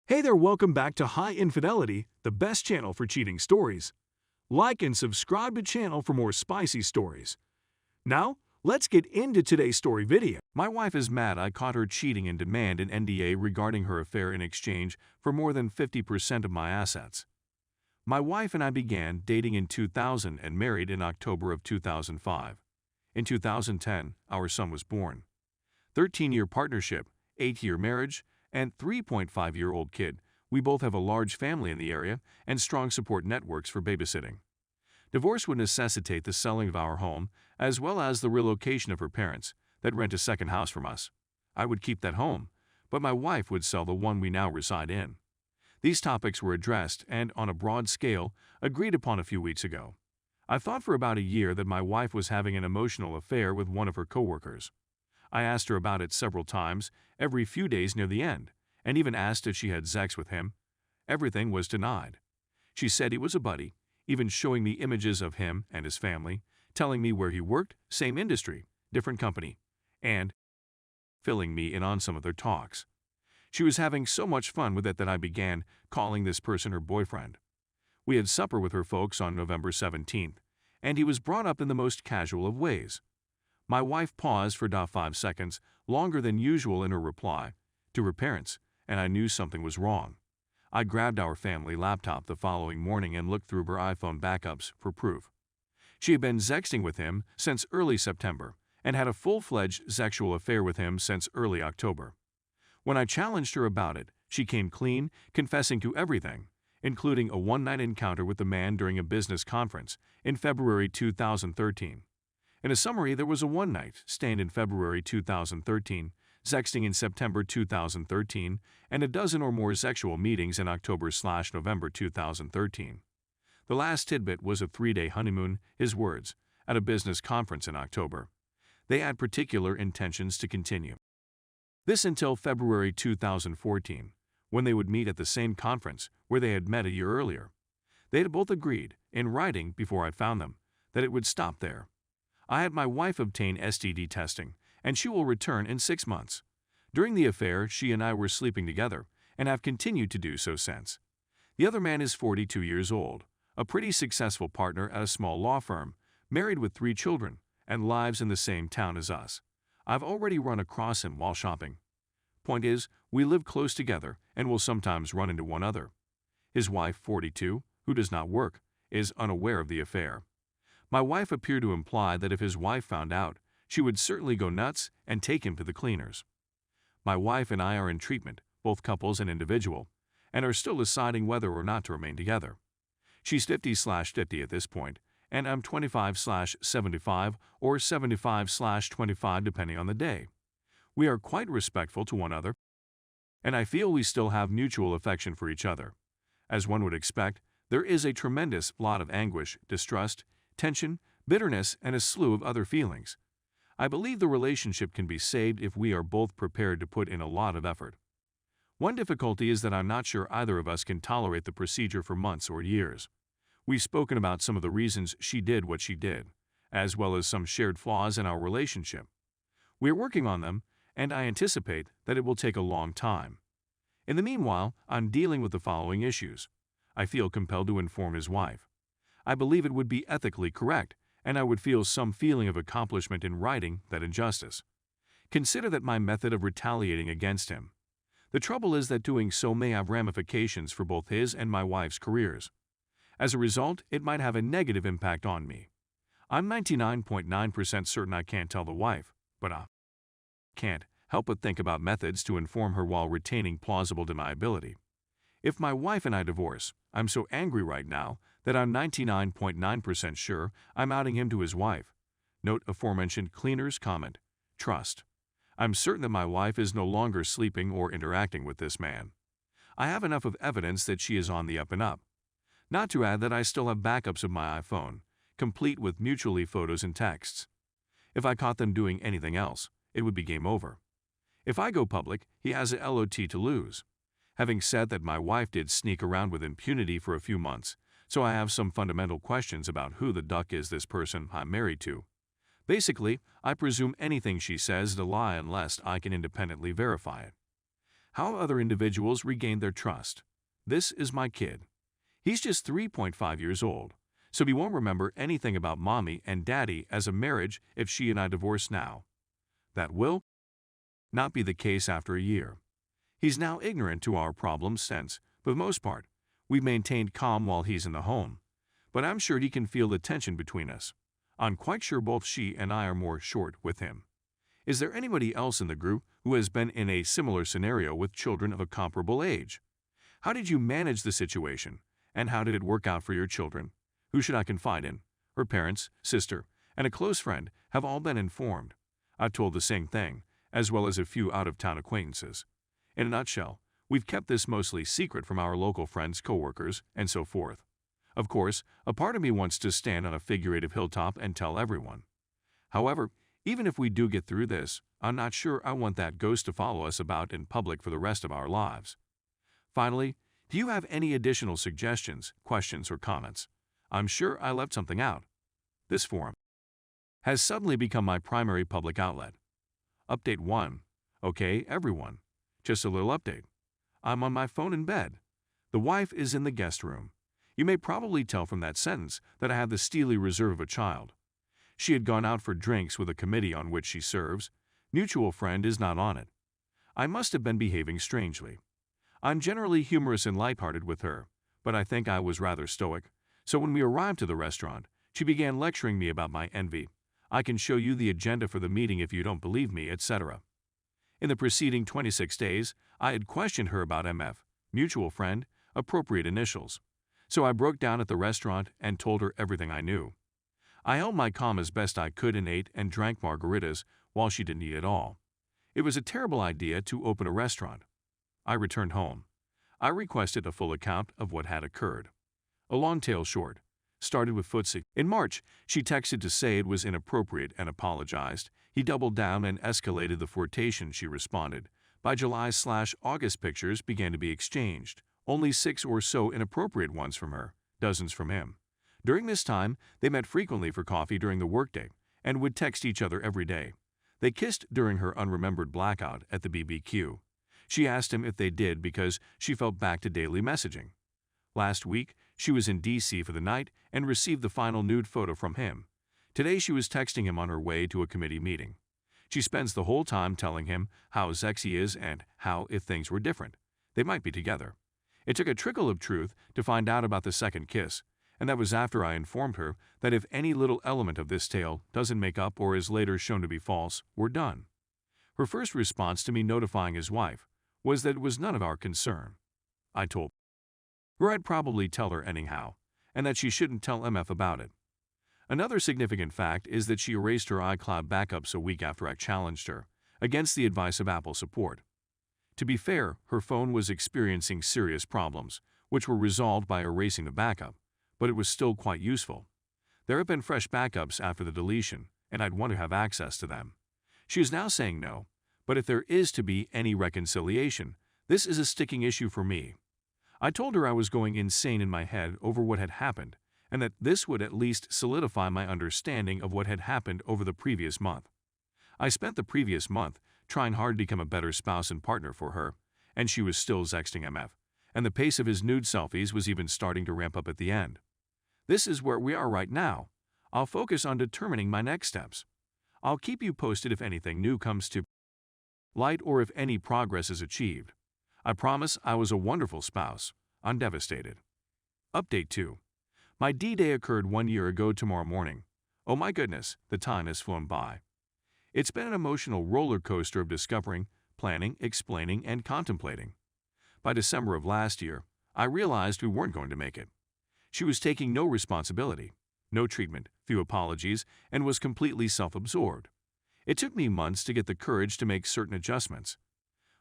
Hey there, welcome back to High Infidelity, the best channel for cheating stories. Like and subscribe to channel for more spicy stories. Now, let's get into today's story video. My wife is mad I caught her cheating and demand an NDA regarding her affair in exchange for more than 50% of my assets. My wife and I began dating in 2000 and married in October of 2005. In 2010, our son was born. 13-year partnership, 8-year marriage, and 3.5-year-old kid. We both have a large family in the area and strong support networks for babysitting. Divorce would necessitate the selling of our home as well as the relocation of her parents that rent a second house from us. I would keep that home, but my wife would sell the one we now reside in. These topics were addressed and, on a broad scale, agreed upon a few weeks ago. I thought for about a year that my wife was having an emotional affair with one of her coworkers. I asked her about it several times, every few days near the end, and even asked if she had sex with him. Everything was denied. She said he was a buddy, even showing me images of him and his family, telling me where he worked, same industry, different company, and filling me in on some of their talks. She was having so much fun with it that I began calling this person her boyfriend. We had supper with her folks on November 17th, and he was brought up in the most casual of ways. My wife paused for 5 seconds, longer than usual in her reply, to her parents, and I knew something was wrong. I grabbed our family laptop the following morning and looked through her iPhone backups for proof. She had been sexting with him since early September and had a full-fledged sexual affair with him since early October. When I challenged her about it, she came clean, confessing to everything, including a one-night encounter with the man during a business conference in February 2013. In a summary, there was a one-night stand in February 2013, sexting in September 2013, and a dozen or more sexual meetings in October/November 2013. The last tidbit was a 3-day honeymoon, his words, at a business conference in October. They had particular intentions to continue this until February 2014, when they would meet at the same conference where they had met a year earlier. They had both agreed, in writing before I found them, that it would stop there. I had my wife obtain STD testing, and she will return in 6 months. During the affair, she and I were sleeping together, and have continued to do so since. The other man is 42 years old, a pretty successful partner at a small law firm, married with 3 children, and lives in the same town as us. I've already run across him while shopping. Point is, we live close together and will sometimes run into one another. His wife, 42, who does not work, is unaware of the affair. My wife appeared to imply that if his wife found out, she would certainly go nuts and take him to the cleaners. My wife and I are in treatment, both couples and individual, and are still deciding whether or not to remain together. She's 50/50 at this point, and I'm 25/75 or 75/25 depending on the day. We are quite respectful to one another, and I feel we still have mutual affection for each other. As one would expect, there is a tremendous lot of anguish, distrust, tension, bitterness, and a slew of other feelings. I believe the relationship can be saved if we are both prepared to put in a lot of effort. One difficulty is that I'm not sure either of us can tolerate the procedure for months or years. We've spoken about some of the reasons she did what she did, as well as some shared flaws in our relationship. We are working on them, and I anticipate that it will take a long time. In the meanwhile, I'm dealing with the following issues. I feel compelled to inform his wife. I believe it would be ethically correct, and I would feel some feeling of accomplishment in righting that injustice. Consider that my method of retaliating against him. The trouble is that doing so may have ramifications for both his and my wife's careers. As a result, it might have a negative impact on me. I'm 99.9% certain I can't tell the wife, but I can't help but think about methods to inform her while retaining plausible deniability. If my wife and I divorce, I'm so angry right now that I'm 99.9% sure I'm outing him to his wife. Note aforementioned cleaner's comment. Trust. I'm certain that my wife is no longer sleeping or interacting with this man. I have enough of evidence that she is on the up and up. Not to add that I still have backups of my iPhone, complete with mutually photos and texts. If I caught them doing anything else, it would be game over. If I go public, he has a lot to lose. Having said that, my wife did sneak around with impunity for a few months, so I have some fundamental questions about who the duck is this person I'm married to. Basically, I presume anything she says is a lie unless I can independently verify it. How other individuals regain their trust. This is my kid. He's just 3.5 years old, so he won't remember anything about mommy and daddy as a marriage if she and I divorce now. That will not be the case after a year. He's now ignorant to our problems since, for the most part, we've maintained calm while he's in the home, but I'm sure he can feel the tension between us. I'm quite sure both she and I are more short with him. Is there anybody else in the group who has been in a similar scenario with children of a comparable age? How did you manage the situation, and how did it work out for your children? Who should I confide in? Her parents, sister, and a close friend have all been informed. I've told the same thing, as well as a few out-of-town acquaintances. In a nutshell, we've kept this mostly secret from our local friends, coworkers, and so forth. Of course, a part of me wants to stand on a figurative hilltop and tell everyone. However, even if we do get through this, I'm not sure I want that ghost to follow us about in public for the rest of our lives. Finally, do you have any additional suggestions, questions, or comments? I'm sure I left something out. This forum has suddenly become my primary public outlet. Update 1. Okay, everyone. Just a little update. I'm on my phone in bed. The wife is in the guest room. You may probably tell from that sentence that I have the steely reserve of a child. She had gone out for drinks with a committee on which she serves. Mutual friend is not on it. I must have been behaving strangely. I'm generally humorous and lighthearted with her, but I think I was rather stoic, so when we arrived to the restaurant, she began lecturing me about my envy. I can show you the agenda for the meeting if you don't believe me, etc. In the preceding 26 days, I had questioned her about MF, mutual friend, appropriate initials. So I broke down at the restaurant and told her everything I knew. I held my calm as best I could and ate and drank margaritas while she didn't eat at all. It was a terrible idea to open a restaurant. I returned home. I requested a full account of what had occurred. A long tale short. Started with Footsie. In March, she texted to say it was inappropriate and apologized. He doubled down and escalated the flirtation, she responded. By July/August, pictures began to be exchanged. Only 6 or so inappropriate ones from her, dozens from him. During this time, they met frequently for coffee during the workday and would text each other every day. They kissed during her unremembered blackout at the BBQ. She asked him if they did because she felt back to daily messaging. Last week, she was in D.C. for the night and received the final nude photo from him. Today she was texting him on her way to a committee meeting. She spends the whole time telling him how sexy he is and how, if things were different, they might be together. It took a trickle of truth to find out about the second kiss, and that was after I informed her that if any little element of this tale doesn't make up or is later shown to be false, we're done. Her first response to me notifying his wife was that it was none of our concern. I told her I'd probably tell her anyhow, and that she shouldn't tell MF about it. Another significant fact is that she erased her iCloud backups a week after I challenged her, against the advice of Apple support. To be fair, her phone was experiencing serious problems, which were resolved by erasing the backup, but it was still quite useful. There have been fresh backups after the deletion, and I'd want to have access to them. She is now saying no, but if there is to be any reconciliation, this is a sticking issue for me. I told her I was going insane in my head over what had happened, and that this would at least solidify my understanding of what had happened over the previous month. I spent the previous month trying hard to become a better spouse and partner for her, and she was still sexting MF, and the pace of his nude selfies was even starting to ramp up at the end. This is where we are right now. I'll focus on determining my next steps. I'll keep you posted if anything new comes to light or if any progress is achieved. I promise I was a wonderful spouse. I'm devastated. Update 2. My D-Day occurred 1 year ago tomorrow morning. Oh my goodness, the time has flown by. It's been an emotional roller coaster of discovering, planning, explaining, and contemplating. By December of last year, I realized we weren't going to make it. She was taking no responsibility, no treatment, few apologies, and was completely self-absorbed. It took me months to get the courage to make certain adjustments.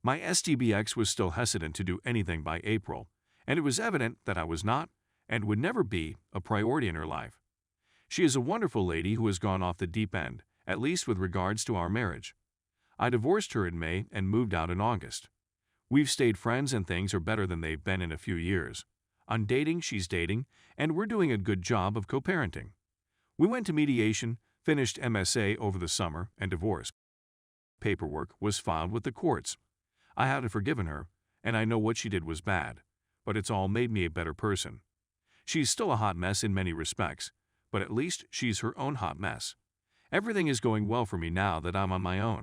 My STBX was still hesitant to do anything by April, and it was evident that I was not, and would never be, a priority in her life. She is a wonderful lady who has gone off the deep end, at least with regards to our marriage. I divorced her in May and moved out in August. We've stayed friends and things are better than they've been in a few years. I'm dating, she's dating, and we're doing a good job of co-parenting. We went to mediation, finished MSA over the summer, and divorce paperwork was filed with the courts. I had forgiven her, and I know what she did was bad, but it's all made me a better person. She's still a hot mess in many respects, but at least she's her own hot mess. Everything is going well for me now that I'm on my own.